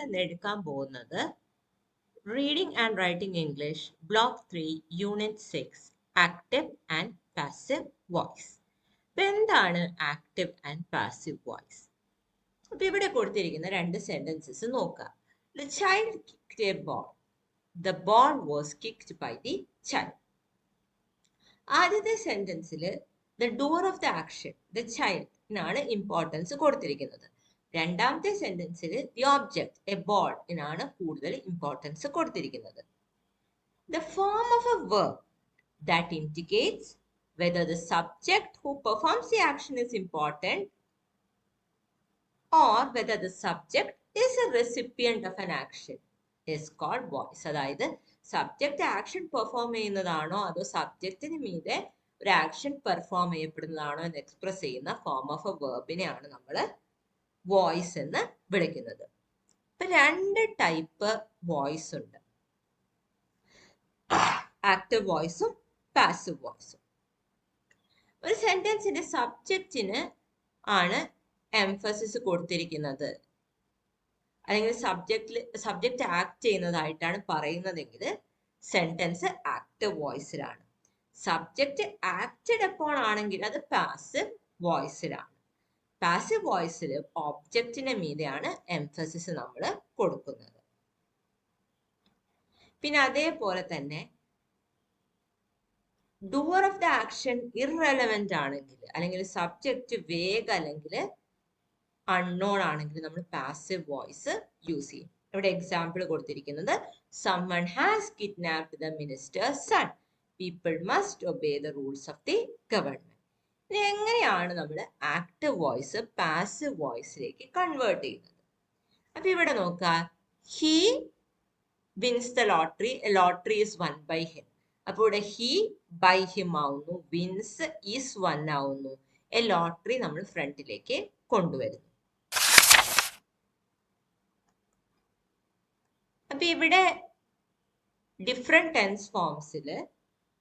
നമ്മൾ എടുക്കാൻ പോകുന്നത് reading and writing English block 3 unit 6 active and passive voice. അപ്പൊ എന്താണ് ആക്റ്റീവ് ആൻഡ് പാസീവ് വോയിസ്? അപ്പൊ ഇവിടെ കൊടുത്തിരിക്കുന്ന രണ്ട് സെന്റൻസസ് നോക്കുക. The child kicked a ball. The ball was kicked by the child. ആദ്യത്തെ സെന്റൻസിൽ the doer of the action, the child നാണ് importance കൊടുത്തിരിക്കുന്നത്. രണ്ടാമത്തെ സെന്റൻസിൽ ദി ഓബ്ജക്ട് എ ബോൾ എന്നാണ് കൂടുതൽ ഇമ്പോർട്ടൻസ് കൊടുത്തിരിക്കുന്നത്. The form of A verb that indicates whether the subject who performs the action is important or whether the subject is a recipient of an action is called voice. അതായത് subject action perform ചെയ്യുന്നതാണോ അതോ സബ്ജക്റ്റിന് മീതെ ഒരു action perform ചെയ്യപ്പെടുന്നതാണോ എന്ന് express ചെയ്യുന്ന form of A വെർബിനെയാണ് നമ്മൾ voice എന്ന് വിളിക്കുന്നത്. ഇപ്പൊ രണ്ട് ടൈപ്പ് വോയിസ് ഉണ്ട്, ആക്റ്റീവ് വോയിസും പാസീവ് വോയിസും. ഒരു സെന്റൻസിന്റെ സബ്ജക്റ്റിന് ആണ് എംഫസിസ് കൊടുത്തിരിക്കുന്നത്, അല്ലെങ്കിൽ സബ്ജക്റ്റ് ആക്ട് ചെയ്യുന്നതായിട്ടാണ് പറയുന്നതെങ്കിൽ സെന്റൻസ് ആക്റ്റീവ് വോയിസിലാണ്. സബ്ജക്റ്റ് ആക്റ്റഡ് അപ്പോൺ ആണെങ്കിൽ അത് പാസീവ് വോയിസിലാണ്. പാസീവ് വോയിസിൽ ഓബ്ജക്റ്റിന്റെ മീതെയാണ് എംഫസിസ് നമ്മൾ കൊടുക്കുന്നത്. പിന്നെ അതേപോലെ തന്നെ doer of the action irrelevant ആണെങ്കിൽ, അല്ലെങ്കിൽ സബ്ജക്റ്റ് വേഗ് അല്ലെങ്കിൽ അൺനോൺ ആണെങ്കിൽ നമ്മൾ പാസീവ് വോയിസ് യൂസ് ചെയ്യും. ഇവിടെ എക്സാമ്പിൾ കൊടുത്തിരിക്കുന്നത് someone has kidnapped the minister's son. People must obey the rules of the government. ഇത് എങ്ങനെയാണ് നമ്മൾ ആക്റ്റീവ് വോയിസ് പാസീവ് വോയിസിലേക്ക് കൺവേർട്ട് ചെയ്യുന്നത്? അപ്പൊ ഇവിടെ നോക്കുക, he wins the lottery, lottery is won by him. അപ്പൊ ഇവിടെ ഹി ബൈ ഹിം ആവുന്നു, വിൻസ് ഈസ് വൺ ആവുന്നു, എ ലോട്ടറി നമ്മൾ ഫ്രണ്ടിലേക്ക് കൊണ്ടുവരുന്നു. അപ്പൊ ഇവിടെ ഡിഫറെന്റ് ടെൻസ് ഫോംസിൽ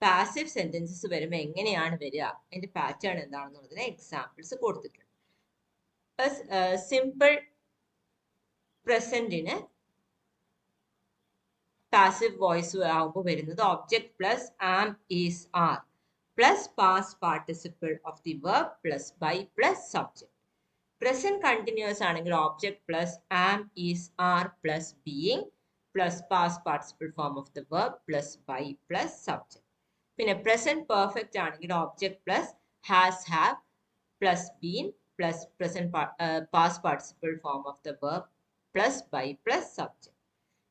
പാസീവ് സെന്റൻസസ് വരുമ്പോൾ എങ്ങനെയാണ് വരിക, അതിന്റെ പാറ്റേൺ എന്താണെന്നുള്ളതിന് എക്സാമ്പിൾസ് കൊടുത്തിട്ടുണ്ട്. സിമ്പിൾ പ്രസന്റിന് പാസീവ് വോയിസ് ആകുമ്പോൾ വരുന്നത് object plus am is are plus past participle of the verb plus by plus subject. Present continuous ആണെങ്കിൽ object plus am is are plus being plus past participle form of the verb plus by plus subject. പിന്നെ present perfect ആണെങ്കിൽ object plus has have plus been plus present past participle form of the verb plus by plus subject.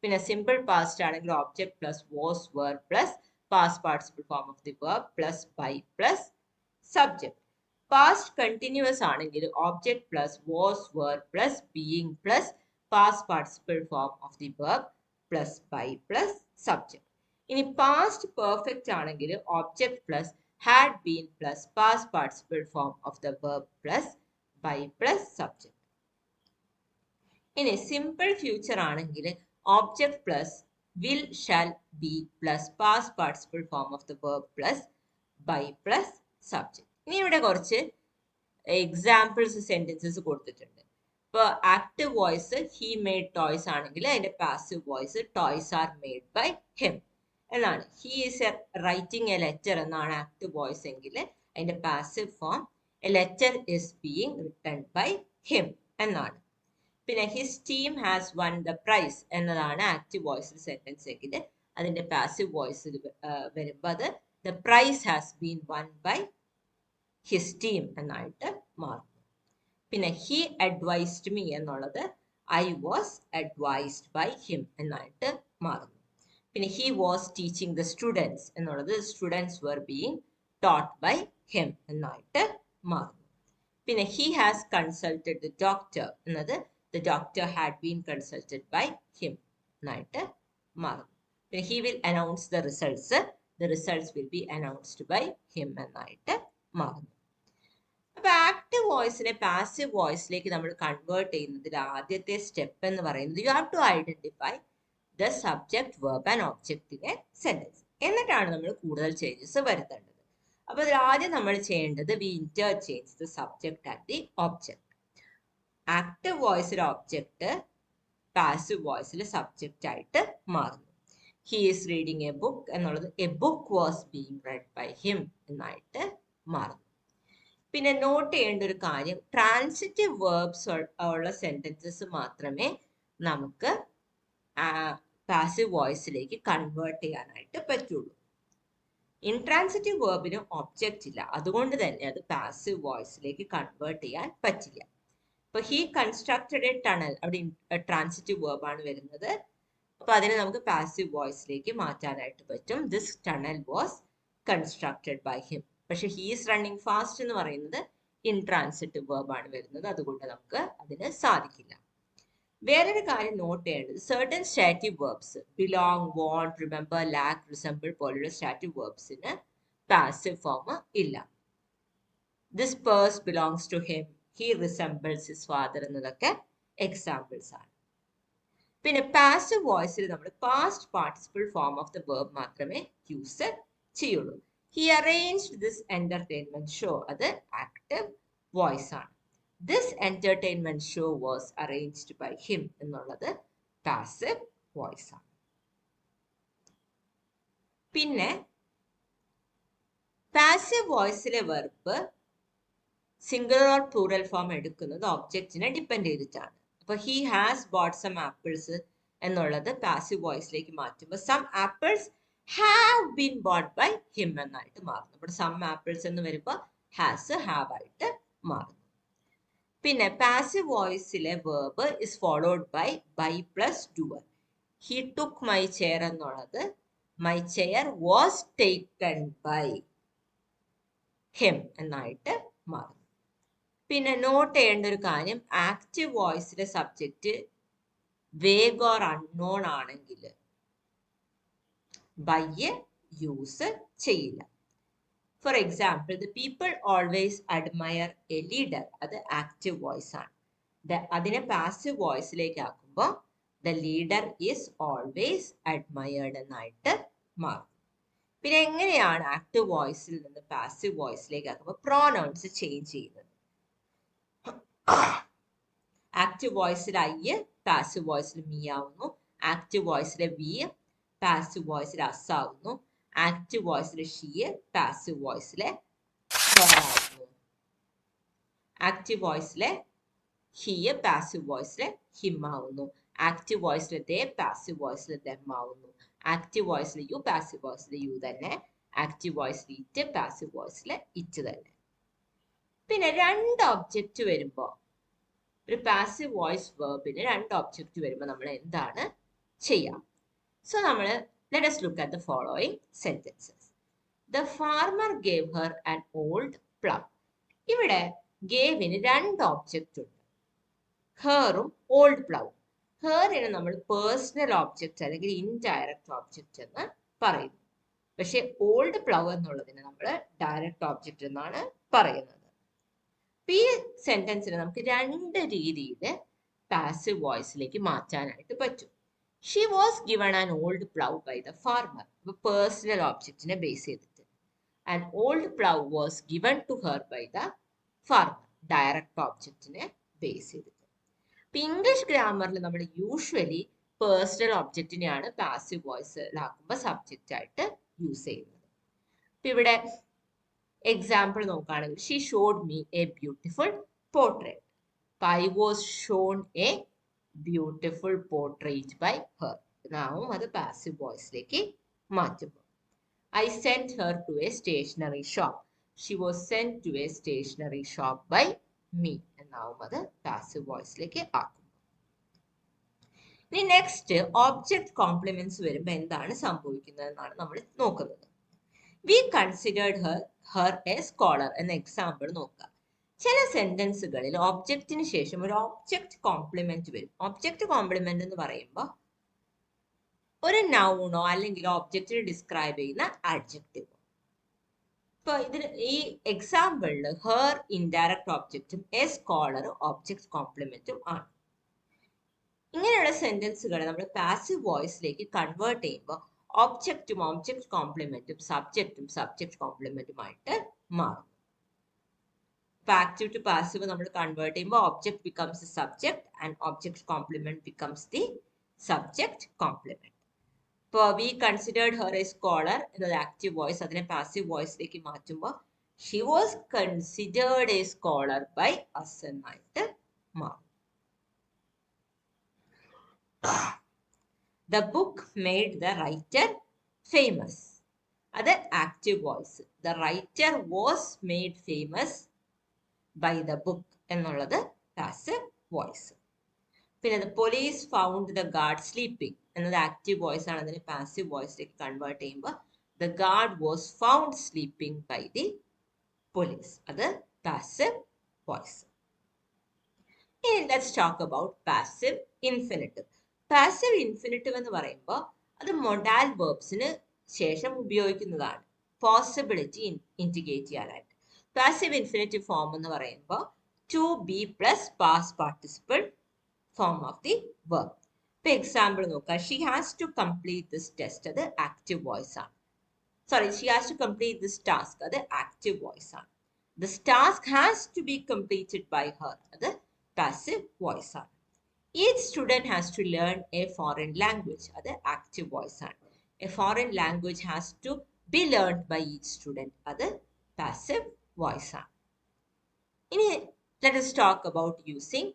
പിന്നെ simple past ആണെങ്കിൽ object plus was were plus past participle form of the verb plus by plus subject. Past continuous ആണെങ്കിൽ object plus was were plus being plus past participle form of the verb plus by plus subject. ഇനി past perfect ആണെങ്കിൽ object plus had been plus past participle form of the verb plus by plus subject. ഇനി simple future ആണെങ്കിൽ object plus will shall be plus past participle form of the verb plus by plus subject. ഇനി ഇവിടെ കുറച്ച് examples sentences കൊടുത്തിട്ടുണ്ട്. ഇപ്പൊ active voice he made toys ആണെങ്കിൽ അതിന്റെ passive voice toys are made by him എന്നാണ്. He is writing a letter എന്നാണ് active voice എങ്കിൽ അതിന്റെ passive form a letter is being written by him എന്നാണ്. പിന്നെ his team has won the prize എന്നതാണ് active വോയിസിൽ സെന്റൻസ് എങ്കിൽ അതിന്റെ പാസീവ് വോയിസിൽ വരുമ്പോൾ അത് the prize has been won by his team എന്നായിട്ട് മാറും. പിന്നെ ഹി അഡ്വൈസ്ഡ് മീ എന്നുള്ളത് I was advised by him എന്നായിട്ട് മാറുന്നു. പിന്നെ he was teaching the students എന്നുള്ളത് students were being taught by him എന്നായിട്ട് മാറുന്നു. പിന്നെ he has consulted the doctor എന്നത് the doctor had been consulted by him എന്നായിട്ട് മാറുന്നു. പിന്നെ he will announce the results will be announced by him എന്നായിട്ട് മാറുന്നു. അപ്പൊ ആക്റ്റീവ് വോയിസിനെ പാസീവ് വോയിസിലേക്ക് നമ്മൾ കൺവേർട്ട് ചെയ്യുന്നതിൽ ആദ്യത്തെ സ്റ്റെപ്പ് എന്ന് പറയുന്നത് you have to identify the subject verb and object in a sentence. എന്നിട്ടാണ് നമ്മൾ കൂടുതൽ ചേഞ്ചസ് വരുത്തേണ്ടത്. അപ്പൊ അതിൽ ആദ്യം നമ്മൾ ചെയ്യേണ്ടത് we interchange the subject and the object. Active വോയിസിലെ ഒബ്ജക്ട് പാസീവ് വോയിസിൽ സബ്ജക്റ്റ് ആയിട്ട് മാറുന്നു. He is reading a book എന്നുള്ളത് a book was being read by him എന്നായിട്ട് മാറുന്നു. പിന്നെ നോട്ട് ചെയ്യേണ്ട ഒരു കാര്യം, ട്രാൻസിറ്റീവ് വേർബ്സ് ഉള്ള സെന്റൻസസ് മാത്രമേ നമുക്ക് പാസീവ് വോയിസിലേക്ക് കൺവേർട്ട് ചെയ്യാനായിട്ട് പറ്റുള്ളൂ. ഇൻട്രാൻസിറ്റീവ് വേർബിന് ഒബ്ജക്റ്റ് ഇല്ല, അതുകൊണ്ട് തന്നെ അത് പാസീവ് വോയിസിലേക്ക് കൺവേർട്ട് ചെയ്യാൻ പറ്റില്ല. ഇപ്പൊ ഹി കൺസ്ട്രക്റ്റഡ് എ ടണൽ, അവിടെ ട്രാൻസിറ്റീവ് വേർബാണ് വരുന്നത്. അപ്പൊ അതിനെ നമുക്ക് പാസീവ് വോയിസിലേക്ക് മാറ്റാനായിട്ട് പറ്റും. This tunnel was constructed by him. പക്ഷെ ഹീസ് റണ്ണിങ് ഫാസ്റ്റ് എന്ന് പറയുന്നത് ഇൻട്രാൻസിറ്റീവ് വേർബാണ് വരുന്നത്, അതുകൊണ്ട് നമുക്ക് അതിന് സാധിക്കില്ല. വേറൊരു കാര്യം നോട്ട് ചെയ്യേണ്ടത്, certain stative verbs belong, want, remember, lack, resemble പോലുള്ള സ്റ്റാറ്റീവ് വേർബ്സിന് പാസീവ് ഫോം ഇല്ല. This purse belongs to him, he resembles his father എന്നതൊക്കെ എക്സാമ്പിൾസ് ആണ്. പിന്നെ പാസീവ് വോയിസിൽ നമ്മൾ past participle form of the verb മാത്രമേ യൂസ് ചെയ്യുള്ളൂ. He arranged this entertainment show, അത് ആക്റ്റീവ് വോയിസ് ആണ്. This entertainment show was arranged by him എന്നുള്ളത് പാസീവ് വോയിസ് ആണ്. പിന്നെ പാസീവ് വോയിസിലെ verb singular or plural form എടുക്കുന്നത് ഒബ്ജക്റ്റിനെ ഡിപ്പെൻഡ് ചെയ്തിട്ടാണ്. അപ്പൊ he has bought some apples എന്നുള്ളത് പാസീവ് വോയിസിലേക്ക് മാറ്റുമ്പോൾ some apples have been bought by him എന്നായിട്ട് മാറുന്നു. അപ്പോൾ സം ആപ്പിൾസ് എന്ന് വരുമ്പോൾ ഹാസ് ഹാവ് ആയിട്ട് മാറുന്നു. പിന്നെ പാസീവ് വോയിസിലെ verb is followed by plus doer. He took my chair എന്നുള്ളത് my chair was taken by him എന്നായിട്ട് മാറുന്നു. പിന്നെ നോട്ട് ചെയ്യേണ്ട ഒരു കാര്യം, ആക്റ്റീവ് വോയിസിലെ സബ്ജക്റ്റ് വേഗ് ഓർ അൺനോൺ ആണെങ്കിൽ ബൈ യൂസ് ചെയ്യില്ല. For example, the people always admire a leader, അത് ആക്റ്റീവ് വോയിസ് ആണ്. അതിനെ പാസീവ് വോയിസിലേക്ക് ആക്കുമ്പോൾ the leader is always admired എന്നായിട്ട് മാറും. പിന്നെ എങ്ങനെയാണ് ആക്റ്റീവ് വോയിസിൽ നിന്ന് പാസീവ് വോയിസിലേക്ക് ആക്കുമ്പോൾ പ്രോനൗൺസ് ചേഞ്ച് ചെയ്യുന്നത്? ആക്റ്റീവ് വോയിസിൽ ഐ പാസീവ് വോയിസിൽ മീ ആവുന്നു. ആക്റ്റീവ് വോയിസിലെ വി പാസീവ് വോയിസിൽ അസ് ആവുന്നു. ആക്റ്റീവ് വോയിസിലെ ഷീ പാസീവ് വോയിസിലെ ആവുന്നു. ആക്റ്റീവ് വോയിസിലെ ഹി പാസീവ് വോയിസിലെ ഹിം ആവുന്നു. ആക്റ്റീവ് വോയിസിലെ ദേ പാസീവ് വോയിസിലെ ദം ആവുന്നു. ആക്റ്റീവ് വോയിസിലെ യു പാസീവ് വോയിസിലെ യു തന്നെ. ആക്റ്റീവ് വോയിസിൽ ഇറ്റ് പാസീവ് വോയിസിലെ ഇറ്റ് തന്നെ. പിന്നെ രണ്ട് ഒബ്ജക്റ്റ് വരുമ്പോൾ, ഒരു പാസീവ് വോയിസ് വേർബിന് രണ്ട് ഒബ്ജക്റ്റ് വരുമ്പോൾ നമ്മൾ എന്താണ് ചെയ്യാം? സോ നമ്മൾ let us look at the following sentences. The farmer gave her an old plough. ഇവിടെ ഗേവിന് രണ്ട് ഒബ്ജക്റ്റ് ഉണ്ട്, ഹെറും ഓൾഡ് പ്ലൗ. ഹെറിന് നമ്മൾ പേഴ്സണൽ ഒബ്ജക്റ്റ് അല്ലെങ്കിൽ ഇൻഡയറക്റ്റ് ഒബ്ജക്റ്റ് എന്ന് പറയുന്നു. പക്ഷെ ഓൾഡ് പ്ലൗ എന്നുള്ളതിന് നമ്മൾ ഡയറക്റ്റ് ഒബ്ജക്റ്റ് എന്നാണ് പറയുന്നത്. ഈ സെന്റൻസിനെ നമുക്ക് രണ്ട് രീതിയിൽ പാസീവ് വോയിസിലേക്ക് മാറ്റാനായിട്ട് പറ്റും. She was given an old plough by the farmer, personal ഒബ്ജക്റ്റിനെ ബേസ് ചെയ്തിട്ട്. And old plough was given to her by the farmer, direct ഒബ്ജക്റ്റിനെ ബേസ് ചെയ്തിട്ട്. ഇപ്പൊ ഇംഗ്ലീഷ് ഗ്രാമറിൽ നമ്മൾ യൂഷ്വലി പേഴ്സണൽ ഒബ്ജക്റ്റിനെയാണ് പാസീവ് വോയിസിലാക്കുമ്പോൾ സബ്ജക്റ്റ് ആയിട്ട് യൂസ് ചെയ്യുന്നത്. ഇപ്പൊ ഇവിടെ എക്സാമ്പിൾ നോക്കുകയാണെങ്കിൽ, she showed me a beautiful portrait. I was shown a beautiful portrait by her എന്നാവും അത് പാസീവ് വോയിസിലേക്ക് മാറ്റുമ്പോൾ. I sent her to a stationery shop. She was sent to a stationery shop by me എന്നാവും അത് passive വോയിസിലേക്ക് ആക്കും. ഇനി next object compliments വരുമ്പോൾ എന്താണ് സംഭവിക്കുന്നത് എന്നാണ് നമ്മൾ നോക്കുന്നത്. We considered her a scholar എന്ന എക്സാമ്പിൾ നോക്കുക. ചില സെന്റൻസുകളിൽ ഓബ്ജക്റ്റിന് ശേഷം ഒരു ഓബ്ജക്റ്റ് കോംപ്ലിമെന്റ് വരും. ഓബ്ജക്റ്റ് കോംപ്ലിമെന്റ് എന്ന് പറയുമ്പോൾ ഒരു നൗണോ അല്ലെങ്കിൽ ഓബ്ജക്റ്റിനെ ഡിസ്ക്രൈബ് ചെയ്യുന്ന ആഡ്ജക്റ്റീവോ. ഇപ്പൊ ഇതിന് ഈ എക്സാമ്പിളിൽ ഹെർ ഇൻഡയറക്റ്റ് ഓബ്ജക്റ്റും എ സ്കോളർ ഓബ്ജക്റ്റ് കോംപ്ലിമെന്റും ആണ്. ഇങ്ങനെയുള്ള സെന്റൻസുകളെ നമ്മൾ പാസീവ് വോയിസിലേക്ക് കൺവേർട്ട് ചെയ്യുമ്പോൾ ഓബ്ജക്റ്റും ഓബ്ജക്റ്റ് കോംപ്ലിമെന്റും സബ്ജക്റ്റും സബ്ജക്റ്റ് കോംപ്ലിമെന്റുമായിട്ട് മാറും. Active to passive നമ്മൾ കൺവേർട്ട് ചെയ്യുമ്പോൾ object becomes the subject and object complement becomes the subject complement. ഇപ്പോൾ we considered her a scholar എന്നത് active voice, അതിനെ passive voiceലേക്ക് മാറ്റുമ്പോൾ she was considered a scholar by us എന്നായിട്ട് മാറും. The book made the writer famous. അത് active voice. The writer was made famous by the book എന്നുള്ളത് passive voice. പിന്നെ the police found the guard sleeping എന്നത് active voice ആണ്. അതിനെ passive voiceലേക്ക് convert ചെയ്യുമ്പോൾ the guard was found sleeping by the police. അത് passive voice. ഇനി let's talk about passive infinitive. Passive infinitive എന്ന് പറയുമ്പോൾ അത് മൊഡാൽ വെർബ്സിന് ശേഷം ഉപയോഗിക്കുന്നതാണ് പോസിബിലിറ്റി ഇൻഡിക്കേറ്റ് ചെയ്യാനായിട്ട്. പാസീവ് ഇൻഫിനിറ്റീവ് ഫോം എന്ന് പറയുമ്പോൾ to be plus past participle form of the verb. ഇപ്പൊ എക്സാമ്പിൾ നോക്കാം. She has to complete this test, അത് ആക്റ്റീവ് വോയിസ് ആണ്. Sorry, she has to complete this task, അത് ആക്റ്റീവ് വോയിസ് ആണ്. This task has to be completed by her, അത് passive voice ആണ്. Each student has to learn a foreign language. അത് active voice ആണ്. A foreign language has to be learned by each student. അത് passive voice ആണ്. ഇനി let us talk about using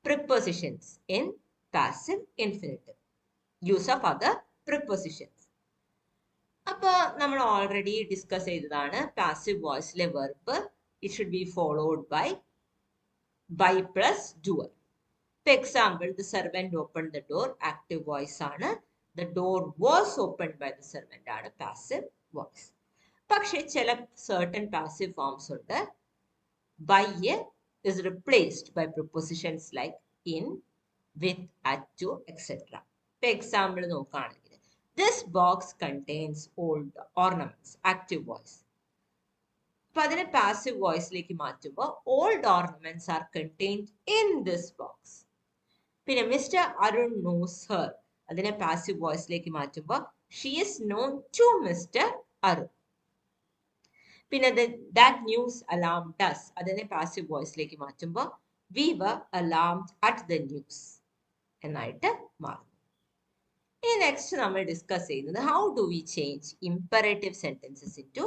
prepositions in passive infinitive. Use of other prepositions. അപ്പോൾ നമ്മൾ already discuss ചെയ്തതാണ് passive voiceലെ verb it should be followed by plus doer. For example, the servant opened the door, active voice ആണ്. The door was opened by the servant ആണ് passive voice. പക്ഷേ ചില certain passive forms ഉണ്ട്. By is replaced by prepositions like in, with, at, to, etc. For example, നോക്കുകയാണെങ്കിൽ this box contains old ornaments, active voice. അപ്പോൾ അതിനെ passive voiceലേക്ക് മാറ്റുമ്പോൾ old ornaments are contained in this box. പിന്നെ mister Arun knows her, അതിനെ passive വോയിസിലേക്ക് മാറ്റുമ്പോൾ she is known to mister Arun. പിന്നെ that news alarmed us, അതിനെ പാസീവ് വോയിസിലേക്ക് മാറ്റുമ്പോൾ we were alarmed at the news എന്നായിട്ട് മാറും. ഇനി നെക്സ്റ്റ് നമ്മൾ ഡിസ്കസ് ചെയ്യുന്നത് how do we change imperative sentences into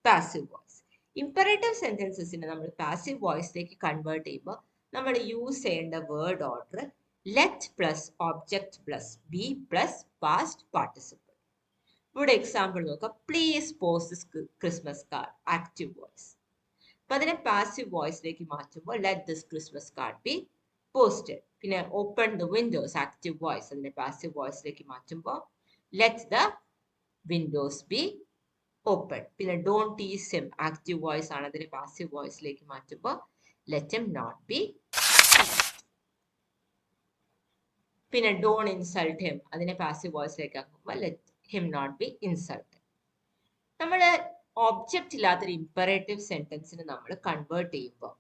passive voice. Imperative സെന്റൻസസിനെ നമ്മൾ പാസീവ് വോയിസിലേക്ക് കൺവേർട്ട് ചെയ്യുമ്പോൾ നമ്മൾ യൂസ് ചെയ്യേണ്ട word order let plus object plus be plus past participle. ഇവിടെ എക്സാമ്പിൾ നോക്കാം. Please post this Christmas card, active voice. അപ്പൊ അതിനെ പാസീവ് വോയിസിലേക്ക് മാറ്റുമ്പോൾ let this Christmas card be posted. പിന്നെ open the windows, active voice, അതിനെ passive വോയിസിലേക്ക് മാറ്റുമ്പോൾ let the windows be open. പിന്നെ don't tease him, active voice ആണ്, അതിനെ പാസീവ് വോയിസിലേക്ക് മാറ്റുമ്പോൾ ലെറ്റ് ഹിം നോട്ട് ബി. പിന്നെ ഡോൺ ഇൻസൾട്ട് ഹിം, അതിനെ പാസീവ് വോയിസിലേക്ക് ആക്കുമ്പോൾ let him not be insult. നമ്മൾ ഒബ്ജക്റ്റ് ഇല്ലാത്തൊരു ഇമ്പറേറ്റീവ് സെന്റൻസിന് നമ്മൾ കൺവേർട്ട് ചെയ്യുമ്പോൾ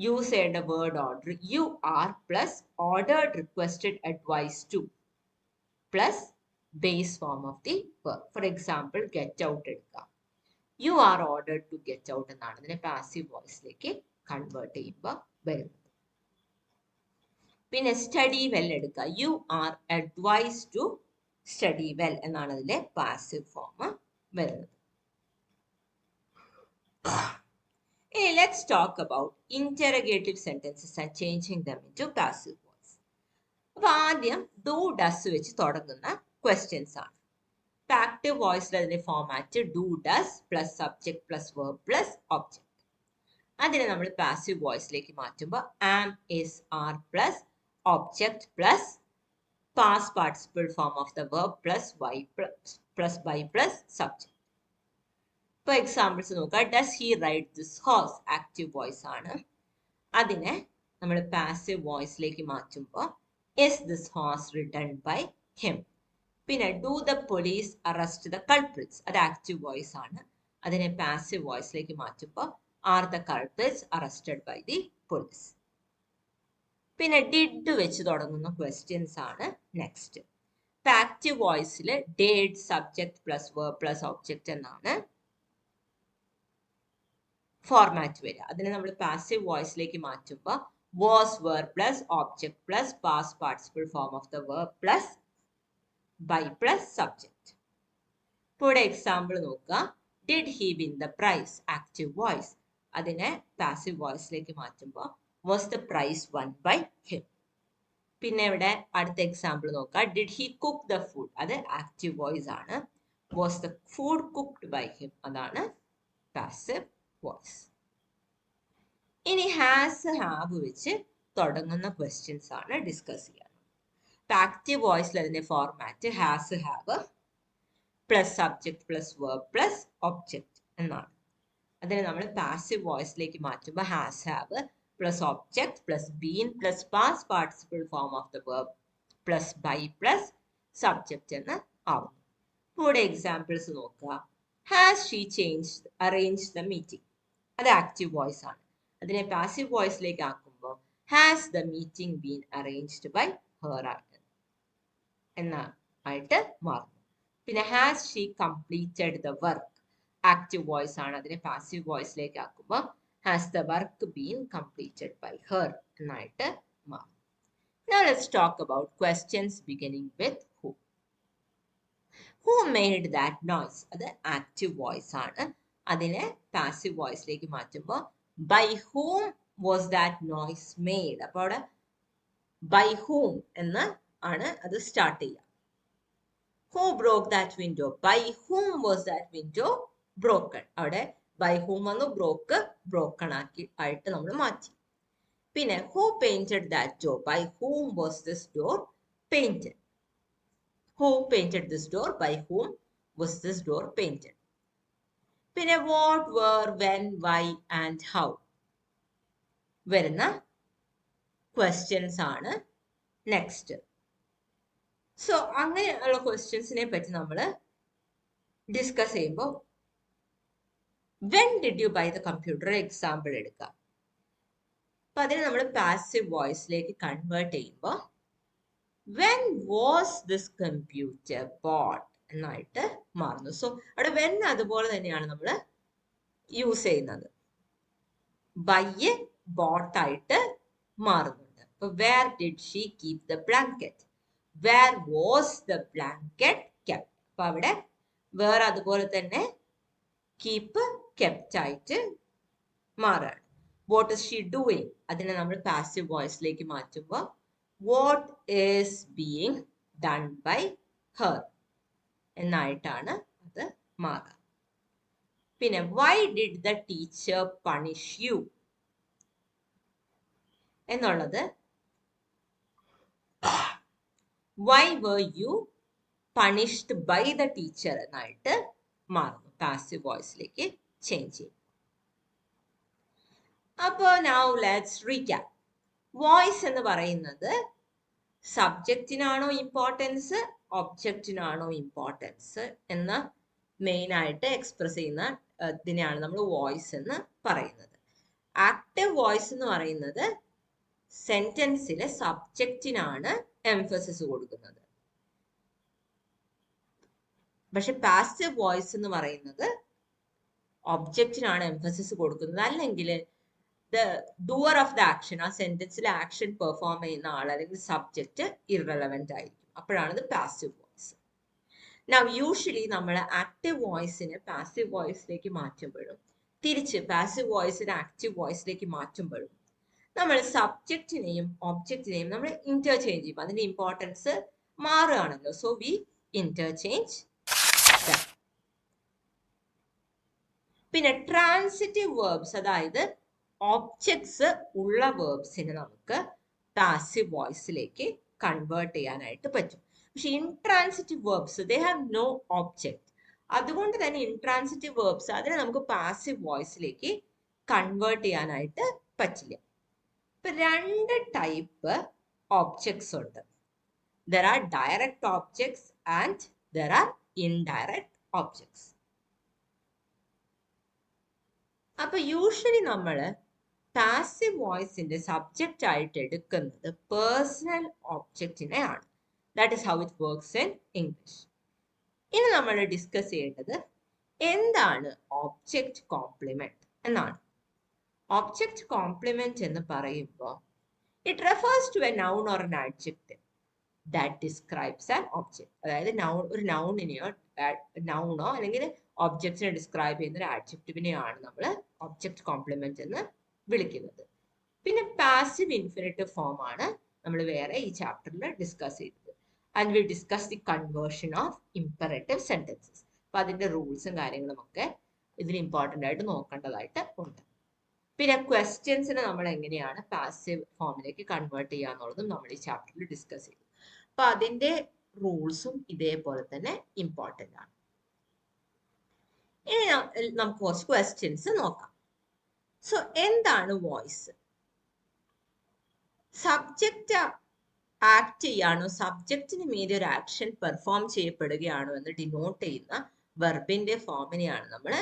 യൂസ് ചെയ്യേണ്ട word order you are plus ordered requested advise to plus base form of the verb. For example get out എടുക്കാം. You are ordered to get out എന്നാണ് അതിനെ passive വോയിസിലേക്ക് കൺവേർട്ട് ചെയ്യുമ്പോൾ വരുന്നത്. പിന്നെ സ്റ്റഡി വെൽ എടുക്കുക. You are advise to study well എന്നാണ് അതിലെ പാസീവ് ഫോം വരുന്നത്. Let's talk about interrogative sentences and changing them into passive voice. അപ്പോൾ ആദ്യം ഡു ഡസ് വെച്ച് തുടങ്ങുന്ന ക്വസ്റ്റ്യൻസ് ആണ്. ആക്റ്റീവ് വോയിസിൽ അതിന്റെ format do does plus subject plus verb plus object. അതിനെ നമ്മൾ പാസീവ് വോയിസിലേക്ക് മാറ്റുമ്പോൾ am, is, are plus object plus past participle form of the verb plus by plus subject. For examples നോക്കുക. does he ride this horse, active voice ആണ്. അതിനെ നമ്മൾ passive വോയിസിലേക്ക് മാറ്റുമ്പോൾ is this horse ridden by him. പിന്നെ do the police arrest the culprits, അത് active voice ആണ്. അതിനെ പാസീവ് വോയിസിലേക്ക് മാറ്റുമ്പോൾ are the culprits arrested by the police. പിന്നെ ഡിഡ് വെച്ച് തുടങ്ങുന്ന ക്വസ്റ്റ്യൻസ് ആണ് നെക്സ്റ്റ്. ആക്റ്റീവ് വോയിസിൽ did subject plus verb plus object എന്നാണ്. ഫോർമാറ്റ് വരിക. അതിനെ നമ്മൾ പാസീവ് വോയിസിലേക്ക് മാറ്റുമ്പോൾ was were plus object plus past participle form of the verb plus by plus subject. ഇപ്പോൾ ഇവിടെ എക്സാമ്പിൾ നോക്കുക. Did he win the prize, active voice. അതിനെ പാസീവ് വോയിസിലേക്ക് മാറ്റുമ്പോൾ was the prize won by him. പിന്നെ ഇവിടെ അടുത്ത എക്സാമ്പിൾ നോക്കുക. Did he cook the food, അത് ആക്റ്റീവ് വോയിസ് ആണ്. Was the food cooked by him, അതാണ് പാസീവ് വോയിസ്. ഇനി ഹാസ് ഹാവ് വെച്ച് തുടങ്ങുന്ന ക്വസ്റ്റ്യൻസ് ആണ് ഡിസ്കസ് ചെയ്യുന്നത്. ആക്റ്റീവ് വോയിസിൽ അതിന്റെ format has have plus subject plus verb plus object എന്നാണ്. അതിനെ നമ്മൾ പാസീവ് വോയിസിലേക്ക് മാറ്റുമ്പോൾ has have plus object plus been plus past participle form of the verb plus by plus subject എന്ന് ആവും. ഇവിടെ എക്സാമ്പിൾസ് നോക്കുക. Has she arrange the meeting, അത് ആക്റ്റീവ് വോയിസ് ആണ്. അതിനെ പാസീവ് വോയിസിലേക്ക് ആക്കുമ്പോൾ has the meeting been arranged by her എന്നായിട്ട് മാറും. പിന്നെ has she completed the work, active voice ആണ്. അതിനെ പാസീവ് വോയിസിലേക്ക് ആക്കുമ്പോൾ has the work been completed by her എന്നായിട്ട് മാറും. Now let's talk about questions beginning with who. Who made that noise? അത് ആക്റ്റീവ് വോയിസ് ആണ്. അതിനെ പാസീവ് വോയിസിലേക്ക് മാറ്റുമ്പോൾ by whom was that noise made? അപ്പോൾ അവിടെ by whom എന്ന് ആണ് അത് സ്റ്റാർട്ട് ചെയ്യുക. Who broke that window? By whom was that window broken? അവിടെ by whom വന്നു, broken ആയിട്ട് നമ്മൾ മാറ്റി. പിന്നെ who painted that door? By whom was this door painted? Who painted this door? By whom was this door painted? പിന്നെ what, where, when, why and how വരുന്ന questions ആണ് next. So അങ്ങനെയുള്ള ക്വസ്റ്റ്യൻസിനെ പറ്റി നമ്മൾ ഡിസ്കസ് ചെയ്യുമ്പോൾ when did you buy the computer example എടുക്കാം. അപ്പൊ അതിനെ നമ്മൾ പാസീവ് വോയിസിലേക്ക് കൺവേർട്ട് ചെയ്യുമ്പോൾ when was this computer bought എന്നായിട്ട് മാറുന്നു. സോ അവിടെ വെൻ അതുപോലെ തന്നെയാണ് നമ്മൾ യൂസ് ചെയ്യുന്നത്. ബൈ ബോട്ടായിട്ട് മാറുന്നുണ്ട്. അപ്പൊ where did she keep the blanket, where was the blanket kept. അപ്പൊ അവിടെ വേർ അതുപോലെ തന്നെ കീപ്പ് കെപ്റ്റ് ആയിട്ട് മാറാണ്. വാട്ട് ഇസ് ഷീ ഡൂയിങ്, അതിനെ നമ്മൾ പാസീവ് വോയിസിലേക്ക് മാറ്റുമ്പോൾ what is being done by her എന്നായിട്ടാണ് അത് മാറുക. പിന്നെ why did the teacher punish you എന്നുള്ളത് why were you punished by the teacher എന്നായിട്ട് മാറുന്നു. പാസീവ് വോയിസിലേക്ക് ചേഞ്ച് ചെയ്യും. അപ്പോൾ നൗ ലെറ്റ്സ് റീക്യാപ്പ്. വോയിസ് എന്ന് പറയുന്നത് സബ്ജക്റ്റിനാണോ ഇമ്പോർട്ടൻസ് ഒബ്ജക്റ്റിനാണോ ഇമ്പോർട്ടൻസ് എന്ന് മെയിൻ ആയിട്ട് എക്സ്പ്രസ് ചെയ്യുന്ന ഇതിനെയാണ് നമ്മൾ വോയിസ് എന്ന് പറയുന്നത്. ആക്റ്റീവ് വോയിസ് എന്ന് പറയുന്നത് സെന്റൻസിലെ സബ്ജക്റ്റിനാണ് എംഫസിസ് കൊടുക്കുന്നത്. പക്ഷെ പാസീവ് വോയിസ് എന്ന് പറയുന്നത് ഒബ്ജക്റ്റിനാണ് എംഫസിസ് കൊടുക്കുന്നത്. അല്ലെങ്കിൽ the doer of the action, ആ സെന്റൻസിലെ ആക്ഷൻ പെർഫോം ചെയ്യുന്ന ആൾ അല്ലെങ്കിൽ സബ്ജക്റ്റ് ഇറലവന്റ് ആയിരിക്കും. അപ്പോഴാണ് ഇത് പാസീവ് വോയിസ്. നൗ യൂഷ്വലി നമ്മൾ ആക്റ്റീവ് വോയിസിനെ പാസീവ് വോയിസിലേക്ക് മാറ്റുമ്പോഴും തിരിച്ച് പാസീവ് വോയിസിനെ ആക്റ്റീവ് വോയിസിലേക്ക് മാറ്റുമ്പോഴും നമ്മൾ സബ്ജക്റ്റിനെയും ഒബ്ജക്റ്റിനെയും നമ്മൾ ഇന്റർചേഞ്ച് ചെയ്യും. അതിന്റെ ഇമ്പോർട്ടൻസ് മാറുകയാണല്ലോ. So we interchange. പിന്നെ ട്രാൻസിറ്റീവ് വേർബ്സ്, അതായത് ഒബ്ജക്ട്സ് ഉള്ള വേർബ്സിനെ നമുക്ക് പാസീവ് വോയിസിലേക്ക് കൺവേർട്ട് ചെയ്യാനായിട്ട് പറ്റും. പക്ഷെ intransitive verbs they have no object. അതുകൊണ്ട് തന്നെ ഇൻട്രാൻസിറ്റീവ് വേർബ്സ് അതിനെ നമുക്ക് പാസീവ് വോയിസിലേക്ക് കൺവേർട്ട് ചെയ്യാനായിട്ട് പറ്റില്ല. ഇപ്പൊ രണ്ട് ടൈപ്പ് ഒബ്ജക്ട്സ് ഉണ്ട്. There are direct objects and there are indirect objects. അപ്പൊ യൂഷ്വലി നമ്മൾ പാസീവ് വോയിസിന്റെ സബ്ജക്റ്റ് ആയിട്ട് എടുക്കുന്നത് പേഴ്സണൽ ഒബ്ജക്റ്റിനെയാണ്. That is how it works in English. ഇനി നമ്മൾ ഡിസ്കസ് ചെയ്യേണ്ടത് എന്താണ് ഒബ്ജക്റ്റ് കോംപ്ലിമെന്റ് എന്നാണ്. ഒബ്ജക്റ്റ് കോംപ്ലിമെന്റ് എന്ന് പറയുമ്പോൾ it refers to a noun or an adjective that describes an object. അതായത് ഒരു നൗണോ അല്ലെങ്കിൽ ഒബ്ജക്റ്റിനെ ഡിസ്ക്രൈബ് ചെയ്യുന്ന ഒരു ആഡ്ജക്റ്റീവിനെയാണ് നമ്മൾ ഒബ്ജക്റ്റ് കോംപ്ലിമെന്റ് എന്ന് വിളിക്കുന്നത്. പിന്നെ പാസീവ് ഇൻഫിനിറ്റീവ് ഫോം ആണ് നമ്മൾ വേറെ ഈ ചാപ്റ്ററിൽ ഡിസ്കസ് ചെയ്തത്. And will discuss the conversion of imperative sentences. അപ്പൊ അതിന്റെ റൂൾസും കാര്യങ്ങളും ഒക്കെ ഇതിൽ ഇമ്പോർട്ടൻ്റ് ആയിട്ട് നോക്കേണ്ടതായിട്ട് ഉണ്ട്. പിന്നെ ക്വസ്റ്റ്യൻസിനെ നമ്മൾ എങ്ങനെയാണ് പാസീവ് ഫോമിലേക്ക് കൺവേർട്ട് ചെയ്യുക എന്നുള്ളതും നമ്മൾ ഈ ചാപ്റ്ററിൽ ഡിസ്കസ് ചെയ്തു. അപ്പൊ അതിന്റെ റൂൾസും ഇതേപോലെ തന്നെ ഇമ്പോർട്ടൻ്റ് ആണ്. ഇനി നമുക്ക് കുറച്ച് ക്വസ്റ്റ്യൻസ് നോക്കാം. സോ എന്താണ് വോയിസ്? സബ്ജക്റ്റ് ആക്ട് ചെയ്യാണോ, സബ്ജക്റ്റിന് മീതെ ഒരു ആക്ഷൻ പെർഫോം ചെയ്യപ്പെടുകയാണോ എന്ന് ഡിനോട്ട് ചെയ്യുന്ന വെർബിന്റെ ഫോമിനെയാണ് നമ്മൾ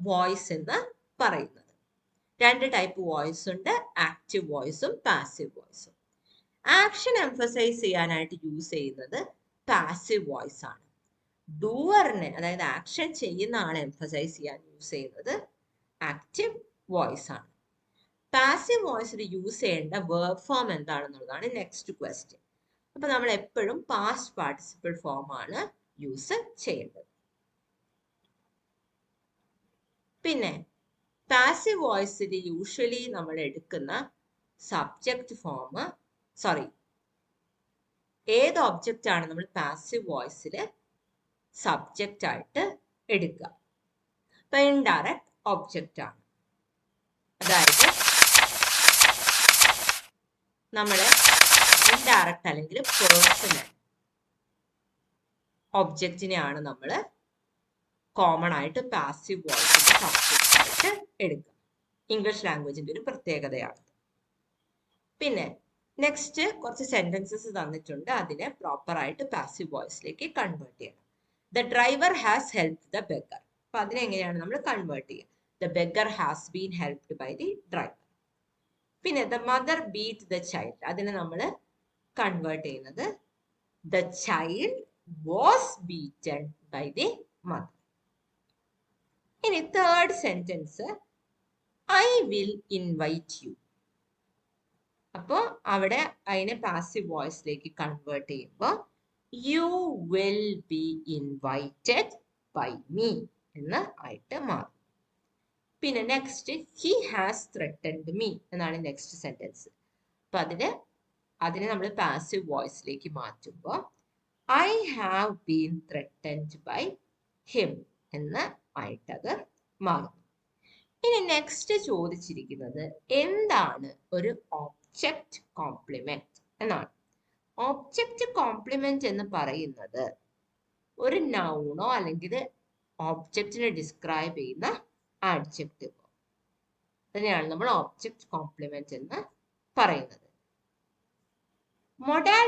വോയിസ് എന്ന് പറയുന്നത്. രണ്ട് ടൈപ്പ് വോയിസ് ഉണ്ട്, ആക്റ്റീവ് വോയിസും പാസീവ് വോയിസും. ആക്ഷൻ എംഫസൈസ് ചെയ്യാനായിട്ട് യൂസ് ചെയ്യുന്നത് പാസീവ് വോയിസ് ആണ്. ഡൂവറിനെ, അതായത് ആക്ഷൻ ചെയ്യുന്ന ആളെ എംഫസൈസ് ചെയ്യാൻ യൂസ് ചെയ്യുന്നത് ആക്റ്റീവ് വോയിസ് ആണ്. പാസീവ് വോയിസിൽ യൂസ് ചെയ്യേണ്ട വേർബ് ഫോം എന്താണെന്നുള്ളതാണ് നെക്സ്റ്റ് ക്വസ്റ്റ്യൻ. അപ്പൊ നമ്മൾ എപ്പോഴും പാസ്റ്റ് പാർട്ടിസിപ്പിൾ ഫോം ആണ് യൂസ് ചെയ്യേണ്ടത്. പിന്നെ പാസീവ് വോയിസിൽ യൂഷ്വലി നമ്മൾ എടുക്കുന്ന സബ്ജക്റ്റ് ഫോം, ഏത് ഒബ്ജക്റ്റ് ആണ് നമ്മൾ പാസീവ് വോയിസിൽ സബ്ജക്റ്റ് ആയിട്ട് എടുക്കുക? ഇപ്പൊ ഇൻഡയറക്റ്റ് ഒബ്ജക്റ്റ് ആണ്. അതായത് നമ്മള് ഇൻഡയറക്റ്റ് അല്ലെങ്കിൽ പേഴ്സണൽ ഒബ്ജക്റ്റിനെയാണ് നമ്മൾ കോമൺ ആയിട്ട് പാസീവ് വോയിസിന്റെ സബ്ജക്റ്റ് ആയിട്ട് എടുക്കുക. ഇംഗ്ലീഷ് ലാംഗ്വേജിന്റെ ഒരു പ്രത്യേകതയാണ്. പിന്നെ നെക്സ്റ്റ് കുറച്ച് സെന്റൻസസ് തന്നിട്ടുണ്ട്, അതിനെ പ്രോപ്പർ ആയിട്ട് പാസീവ് വോയിസിലേക്ക് കൺവേർട്ട് ചെയ്യണം. The driver has helped the beggar. അപ്പൊ അതിനെങ്ങനെയാണ് നമ്മൾ കൺവേർട്ട് ചെയ്യുക? The beggar has been helped by the driver. പിന്നെ the mother beat the child, അതിനെ നമ്മൾ കൺവേർട്ട് ചെയ്യുന്നത് the child was beaten by the mother. ഇനി third sentence I will invite you. അപ്പോൾ അവിടെ അതിനെ പാസീവ് വോയിസിലേക്ക് കൺവേർട്ട് ചെയ്യുമ്പോൾ you will be invited by me എന്ന് ആയിട്ട് മാറും. പിന്നെ next he has threatened me എന്നാണ് നെക്സ്റ്റ് സെന്റൻസ്. അപ്പൊ അതിനെ നമ്മൾ പാസീവ് വോയിസിലേക്ക് മാറ്റുമ്പോൾ I have been threatened by him എന്ന് ആയിട്ടത് മാറും. ഇനി നെക്സ്റ്റ് ചോദിച്ചിരിക്കുന്നത് എന്താണ് ഒരു ഒബ്ജക്റ്റ് കോംപ്ലിമെന്റ് എന്നാണ്. ഒബ്ജക്റ്റ് കോംപ്ലിമെന്റ് എന്ന് പറയുന്നത് ഒരു നൗണോ അല്ലെങ്കിൽ ഒബ്ജക്റ്റിനെ ഡിസ്ക്രൈബ് ചെയ്യുന്ന ആഡ്ജക്റ്റീവ്, അതിനെയാണ് നമ്മൾ ഒബ്ജക്റ്റ് കോംപ്ലിമെന്റ് എന്ന് പറയുന്നത്. മൊഡാൽ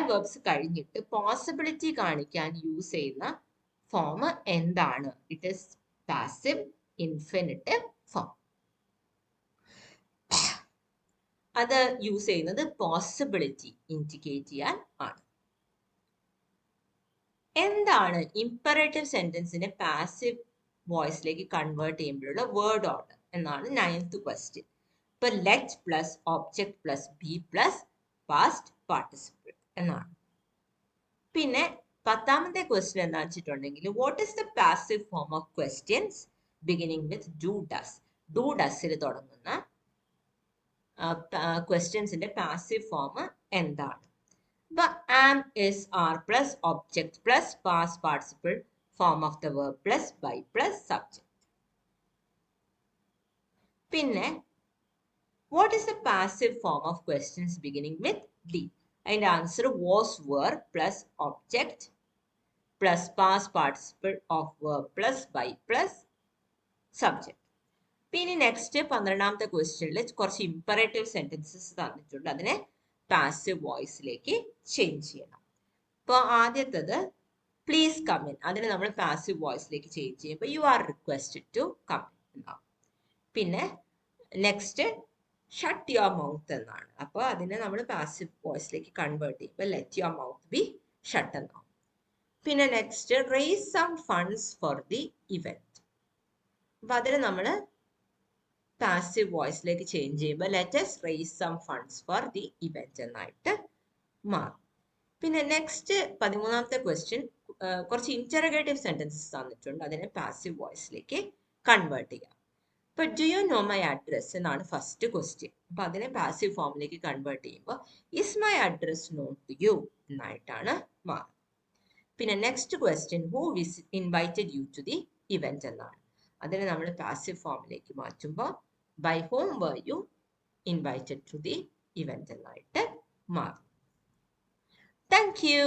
വേർബ്സ് കഴിഞ്ഞിട്ട് പോസിബിലിറ്റി കാണിക്കാൻ യൂസ് ചെയ്യുന്ന ഫോം എന്താണ്? It is passive infinitive form. അത് യൂസ് ചെയ്യുന്നത് പോസിബിലിറ്റി ഇൻഡിക്കേറ്റ് ചെയ്യാൻ ആണ്. എന്താണ് ഇമ്പറേറ്റീവ് സെന്റൻസിനെ പാസീവ് വോയിസിലേക്ക് കൺവേർട്ട് ചെയ്യുമ്പോഴുള്ള വേർഡ് ഓർഡർ എന്നാണ് 9th ക്വസ്റ്റ്യൻ. ഇപ്പൊ let plus object plus be plus past participle എന്നാണ്. പിന്നെ 10ാമത്തെ ക്വസ്റ്റ്യൻ എന്താ വെച്ചിട്ടുണ്ടെങ്കിൽ what is the passive form of questions beginning with do does. Do ഡസിൽ തുടങ്ങുന്ന ക്വസ്റ്റ്യൻസിന്റെ പാസീവ് ഫോം എന്താണ്? ഇപ്പൊ am, is, are plus object plus past participle form of the verb plus by plus subject. പിന്നെ what is the passive form of questions beginning with D? അതിന്റെ answer was, were plus object plus past participle of verb plus by plus subject. പിന്നെ next 12ാമത്തെ ക്വസ്റ്റ്യനിൽ കുറച്ച് imperative sentences തന്നിട്ടുണ്ട്, അതിനെ passive വോയിസിലേക്ക് change ചെയ്യണം. അപ്പോൾ ആദ്യത്തത് പ്ലീസ് കം ഇൻ, അതിനെ നമ്മൾ പാസീവ് വോയിസിലേക്ക് ചേഞ്ച് ചെയ്യുമ്പോൾ you are requested to come എന്നാവും. പിന്നെ നെക്സ്റ്റ് ഷട്ട് യുവർ മൗത്ത് എന്നാണ്. അപ്പോൾ അതിനെ നമ്മൾ പാസീവ് വോയിസിലേക്ക് കൺവേർട്ട് ചെയ്യുമ്പോൾ let your mouth be shut എന്നാവും. പിന്നെ next raise some funds for the event. അപ്പൊ അതിൽ നമ്മൾ പാസീവ് വോയിസിലേക്ക് ചേഞ്ച് ചെയ്യുമ്പോൾ let's raise some funds for the event എന്നായിട്ട് മാറും. പിന്നെ നെക്സ്റ്റ് 13ാമത്തെ ക്വസ്റ്റ്യൻ കുറച്ച് ഇന്ററഗേറ്റീവ് സെന്റൻസസ് തന്നിട്ടുണ്ട്. അതിനെ പാസീവ് വോയിസിലേക്ക് കൺവേർട്ട് ചെയ്യാം. ഇപ്പൊ do you know my address എന്നാണ് ഫസ്റ്റ് ക്വസ്റ്റ്യൻ. അപ്പൊ അതിനെ പാസീവ് ഫോമിലേക്ക് കൺവേർട്ട് ചെയ്യുമ്പോൾ is my address known to you എന്നായിട്ടാണ് മാറും. പിന്നെ next question who invited you to the event എന്നാണ്. അതിനെ നമ്മൾ പാസീവ് ഫോമിലേക്ക് മാറ്റുമ്പോൾ by whom were you invited to the event എന്നായിട്ട് മാറും. Thank you.